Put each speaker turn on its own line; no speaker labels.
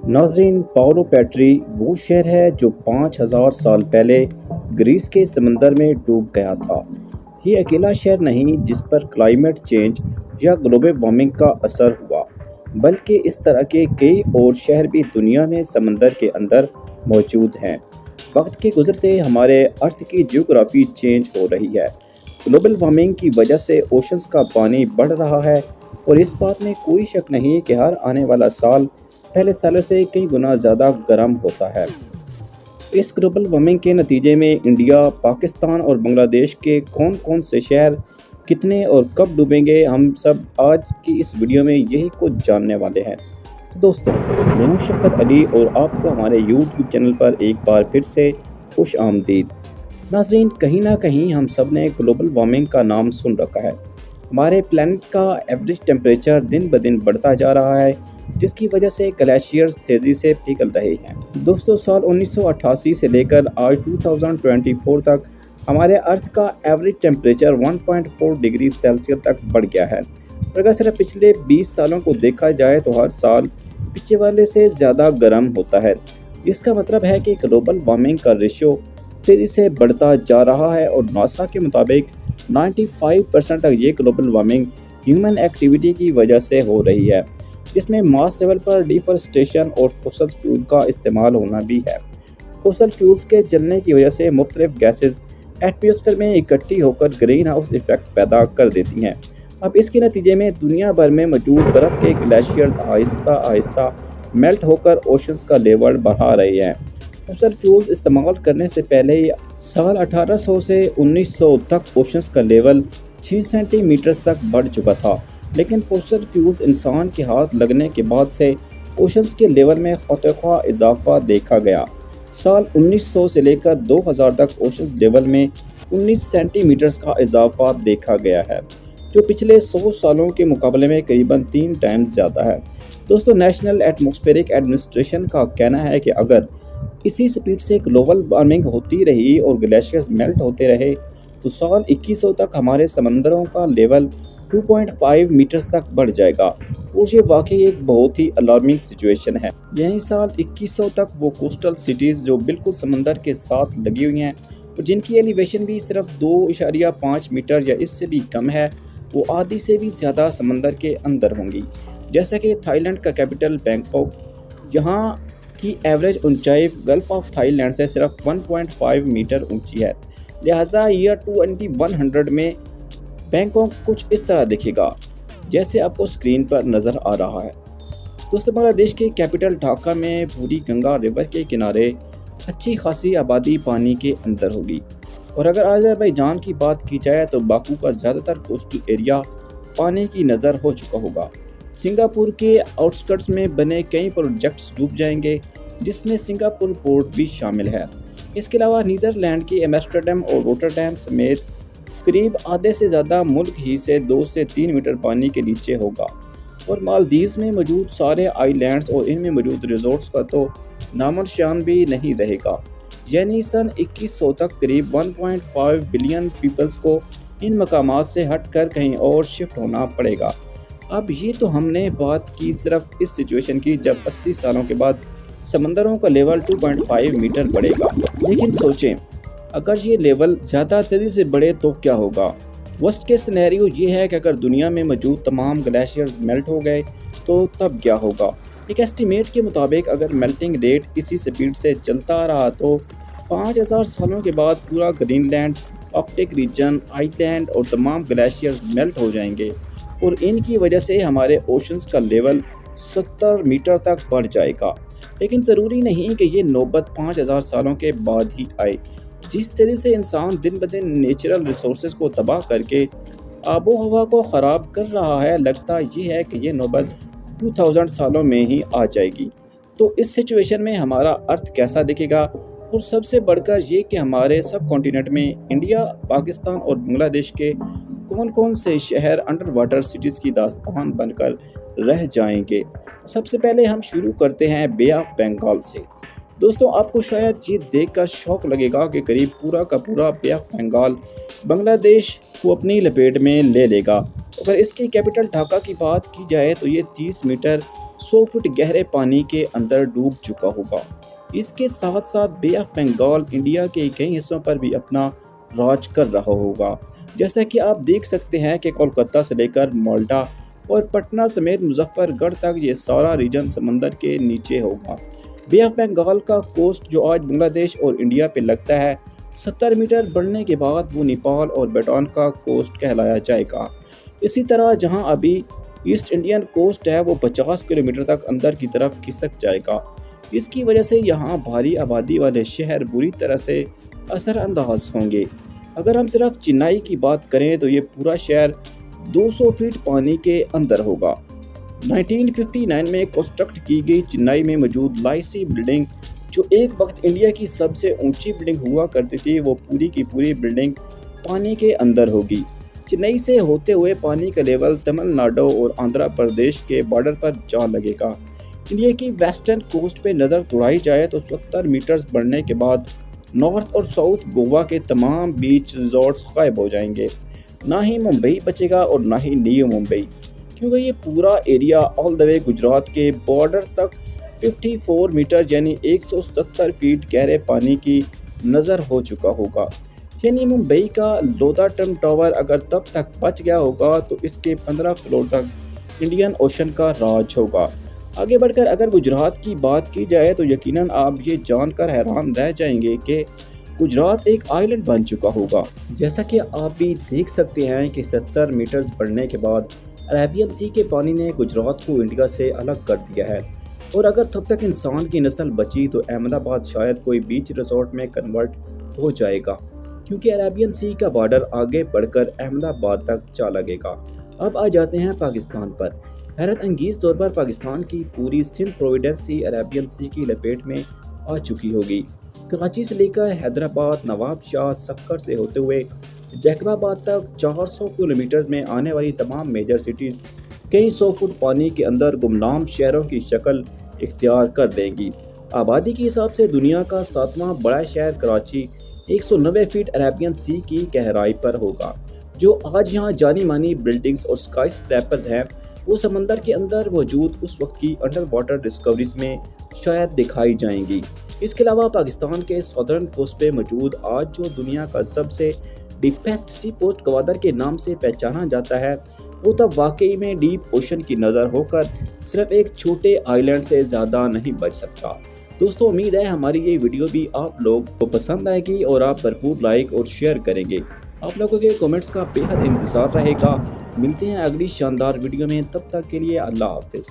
नाज़रीन, Paolo petri वो शहर है जो 5000 साल पहले ग्रीस के समंदर में डूब गया था। ये अकेला शहर नहीं जिस पर क्लाइमेट चेंज या ग्लोबल वार्मिंग का असर हुआ, बल्कि इस तरह के कई और शहर भी दुनिया में समंदर के अंदर मौजूद हैं। वक्त के गुजरते हमारे अर्थ की जियोग्राफी चेंज हो रही है। ग्लोबल वार्मिंग की वजह से ओशंस का पानी बढ़ रहा है और इस बात में कोई शक नहीं कि हर आने वाला साल पहले सालों से कई गुना ज़्यादा गर्म होता है। इस ग्लोबल वार्मिंग के नतीजे में इंडिया, पाकिस्तान और बांग्लादेश के कौन कौन से शहर कितने और कब डूबेंगे, हम सब आज की इस वीडियो में यही कुछ जानने वाले हैं। तो दोस्तों, मैं हूं शफ़क़त अली और आपको हमारे यूट्यूब चैनल पर एक बार फिर से खुश आमदीद। नाज़रीन, कहीं ना कहीं हम सब ने ग्लोबल वार्मिंग का नाम सुन रखा है। हमारे प्लैनेट का एवरेज टेम्परेचर दिन ब दिन बढ़ता जा रहा है, जिसकी वजह से ग्लेशियर्स तेज़ी से पिघल रहे हैं। दोस्तों, साल 1988 से लेकर आज 2024 तक हमारे अर्थ का एवरेज टेम्परेचर 1.4 डिग्री सेल्सियस तक बढ़ गया है। और अगर सिर्फ पिछले 20 सालों को देखा जाए तो हर साल पिछले वाले से ज़्यादा गर्म होता है। इसका मतलब है कि ग्लोबल वार्मिंग का रेशियो तेज़ी से बढ़ता जा रहा है और नासा के मुताबिक 95% तक ये ग्लोबल वार्मिंग ह्यूमन एक्टिविटी की वजह से हो रही है, जिसमें मास लेवल पर डिफॉरेस्टेशन और फॉसिल फ्यूल का इस्तेमाल होना भी है। फॉसिल फ्यूल्स के जलने की वजह से मुख्तलिफ गैसेज एटमॉस्फेयर में इकट्ठी होकर ग्रीन हाउस इफेक्ट पैदा कर देती हैं। अब इसके नतीजे में दुनिया भर में मौजूद बर्फ़ के ग्लेशियर्स आहिस्ता आहिस्ता मेल्ट होकर ओशंस का लेवल बढ़ा रहे हैं। फॉसिल फ्यूल्स इस्तेमाल करने से पहले साल 1800 से 1900 तक ओशंस का लेवल 6 सेंटीमीटर तक बढ़ चुका था, लेकिन फॉसिल फ्यूल्स इंसान के हाथ लगने के बाद से ओशंस के लेवल में ख़ुद-ब-ख़ुद इजाफा देखा गया। साल 1900 से लेकर 2000 तक ओशंस लेवल में 19 सेंटीमीटर का इजाफा देखा गया है, जो पिछले 100 सालों के मुकाबले में करीबन 3 टाइम्स ज़्यादा है। दोस्तों, नेशनल एटमॉस्फेरिक एडमिनिस्ट्रेशन का कहना है कि अगर इसी स्पीड से ग्लोबल वार्मिंग होती रही और ग्लेशियर्स मेल्ट होते रहे तो साल 2100 तक हमारे समंदरों का लेवल 2.5 मीटर्स तक बढ़ जाएगा और ये वाकई एक बहुत ही अलार्मिंग सिचुएशन है। यही साल 2100 तक वो कोस्टल सिटीज़ जो बिल्कुल समंदर के साथ लगी हुई हैं और जिनकी एलिवेशन भी सिर्फ 2.5 मीटर या इससे भी कम है, वो आधी से भी ज़्यादा समंदर के अंदर होंगी। जैसा कि थाईलैंड का कैपिटल बैंकॉक, यहाँ की एवरेज ऊंचाई गल्फ ऑफ थाईलैंड से सिर्फ 1.5 मीटर ऊंची है। लिहाजा ईयर 2100 में बैंकॉक कुछ इस तरह दिखेगा जैसे आपको स्क्रीन पर नज़र आ रहा है। दोस्तों, बांग्लादेश के कैपिटल ढाका में पूरी गंगा रिवर के किनारे अच्छी खासी आबादी पानी के अंदर होगी। और अगर अज़रबैजान की बात की जाए तो बाकू का ज़्यादातर कोस्टल एरिया पानी की नज़र हो चुका होगा। सिंगापुर के आउटस्कर्ट्स में बने कई प्रोजेक्ट्स डूब जाएंगे, जिसमें सिंगापुर पोर्ट भी शामिल है। इसके अलावा नीदरलैंड के एम्स्टर्डम और रोटरडैम समेत करीब आधे से ज़्यादा मुल्क ही से 2 से 3 मीटर पानी के नीचे होगा। और मालदीव्स में मौजूद सारे आइलैंड्स और इनमें मौजूद रिजॉर्ट्स का तो नामोनिशान भी नहीं रहेगा। यानी सन 2100 तक करीब 1.5 बिलियन पीपल्स को इन मकामात से हट कर कहीं और शिफ्ट होना पड़ेगा। अब ये तो हमने बात की सिर्फ इस सिचुएशन की जब 80 सालों के बाद समंदरों का लेवल 2.5 मीटर बढ़ेगा, लेकिन सोचें अगर ये लेवल ज़्यादा तेज़ी से बढ़े तो क्या होगा। वर्स्ट केस सिनेरियो ये है कि अगर दुनिया में मौजूद तमाम ग्लेशियर्स मेल्ट हो गए तो तब क्या होगा। एक एस्टीमेट के मुताबिक अगर मेल्टिंग रेट इसी स्पीड से चलता रहा तो 5000 सालों के बाद पूरा ग्रीनलैंड, आर्कटिक रीजन, आइसलैंड और तमाम ग्लेशियर्स मेल्ट हो जाएंगे और इनकी वजह से हमारे ओशंस का लेवल 70 मीटर तक बढ़ जाएगा। लेकिन ज़रूरी नहीं कि ये नौबत 5000 सालों के बाद ही आए। जिस तरह से इंसान दिन ब दिन नेचुरल रिसोर्सेज को तबाह करके आबो हवा को ख़राब कर रहा है, लगता ये है कि ये नौबत 2000 सालों में ही आ जाएगी। तो इस सिचुएशन में हमारा अर्थ कैसा दिखेगा, और सबसे बढ़कर ये कि हमारे सब कॉन्टिनेंट में इंडिया, पाकिस्तान और बांग्लादेश के कौन कौन से शहर अंडर वाटर सिटीज़ की दास्तान बनकर रह जाएंगे। सबसे पहले हम शुरू करते हैं बे ऑफ बंगाल से। दोस्तों, आपको शायद ये देखकर शौक लगेगा कि करीब पूरा का पूरा बे ऑफ बंगाल बांग्लादेश को अपनी लपेट में ले लेगा। अगर इसकी कैपिटल ढाका की बात की जाए तो ये 30 मीटर 100 فٹ گہرے پانی کے اندر ڈوب چکا ہوگا۔ اس کے ساتھ ساتھ بے آف بنگال انڈیا کے کئی حصوں پر بھی اپنا راج کر رہا ہوگا۔ جیسا کہ آپ دیکھ سکتے ہیں کہ کولکتہ سے لے کر مالٹا اور پٹنہ سمیت مظفر گڑھ تک یہ سارا ریجن سمندر کے نیچے ہوگا۔ بے آف بنگال کا کوسٹ جو آج بنگلہ دیش اور انڈیا پہ لگتا ہے، 70 میٹر بڑھنے کے بعد وہ نیپال اور بھوٹان کا کوسٹ کہلایا جائے گا۔ اسی طرح جہاں ابھی ایسٹ انڈین کوسٹ ہے وہ 50 کلومیٹر تک اندر کی طرف کھسک جائے گا۔ اس کی وجہ سے یہاں بھاری آبادی والے شہر بری طرح سے اثر انداز ہوں گے۔ اگر ہم صرف چنئی کی بات کریں تو یہ پورا شہر 200 فٹ پانی کے اندر ہوگا۔ 1959 میں کنسٹرکٹ کی گئی چنئی میں موجود لائسی بلڈنگ، جو ایک وقت انڈیا کی سب سے اونچی بلڈنگ ہوا کرتی تھی، وہ پوری کی پوری بلڈنگ پانی کے اندر ہوگی۔ چنئی سے ہوتے ہوئے پانی کا لیول تمل ناڈو اور آندھرا پردیش کے بارڈر پر جا لگے گا۔ انڈیا کی ویسٹرن کوسٹ پہ نظر دوڑائی جائے تو 70 میٹرز بڑھنے کے بعد نارتھ اور ساؤتھ گوا کے تمام بیچ ریزورٹس غائب ہو جائیں گے۔ نہ ہی ممبئی بچے گا اور نہ ہی نیو ممبئی، کیونکہ یہ پورا ایریا آل دا وے گجرات کے بارڈر تک 54 میٹر یعنی 170 فٹ گہرے پانی کی نظر ہو چکا ہوگا۔ یعنی ممبئی کا لودا ٹرم ٹاور اگر تب تک بچ گیا ہوگا تو اس کے 15 فلور تک انڈین اوشن کا راج ہوگا۔ آگے بڑھ کر اگر گجرات کی بات کی جائے تو یقیناً آپ یہ جان کر حیران رہ جائیں گے کہ گجرات ایک آئی لینڈ بن چکا ہوگا۔ جیسا کہ آپ بھی دیکھ سکتے ہیں کہ 70 میٹرز بڑھنے کے بعد عربین سی کے پانی نے گجرات کو انڈیا سے الگ کر دیا ہے، اور اگر تب تک انسان کی نسل بچی تو احمد آباد شاید کوئی بیچ ریزورٹ میں کنورٹ ہو جائے گا، کیونکہ عربین سی کا بارڈر آگے بڑھ کر احمد آباد تک جا لگے گا۔ اب آ جاتے ہیں پاکستان پر۔ حیرت انگیز طور پر پاکستان کی پوری سندھ پرووینس سی عربین سی کی لپیٹ میں آ چکی ہوگی۔ کراچی سے لے کر حیدرآباد، نواب شاہ، سکر سے ہوتے ہوئے جیکب آباد تک 400 کلومیٹرز میں آنے والی تمام میجر سٹیز کئی 100 فٹ پانی کے اندر گمنام شہروں کی شکل اختیار کر لیں گی۔ آبادی کے حساب سے دنیا کا 7واں بڑا شہر کراچی 190 فٹ عربین سی کی گہرائی پر ہوگا۔ جو آج یہاں جانی مانی بلڈنگز اور سکائی اسکریپرز ہیں، وہ سمندر کے اندر موجود اس وقت کی انڈر واٹر ڈسکوریز میں شاید دکھائی جائیں گی۔ اس کے علاوہ پاکستان کے سادرن کوسٹ پہ موجود آج جو دنیا کا سب سے ڈیپیسٹ سی پوسٹ گوادر کے نام سے پہچانا جاتا ہے، وہ تب واقعی میں ڈیپ اوشن کی نظر ہو کر صرف ایک چھوٹے آئی لینڈ سے زیادہ نہیں بچ سکتا۔ دوستو، امید ہے ہماری یہ ویڈیو بھی آپ لوگ کو پسند آئے گی اور آپ بھرپور لائک اور شیئر کریں گے۔ آپ لوگوں کے کومنٹس کا بے حد انتظار رہے گا۔ ملتے ہیں اگلی شاندار ویڈیو میں، تب تک کے لیے اللہ حافظ۔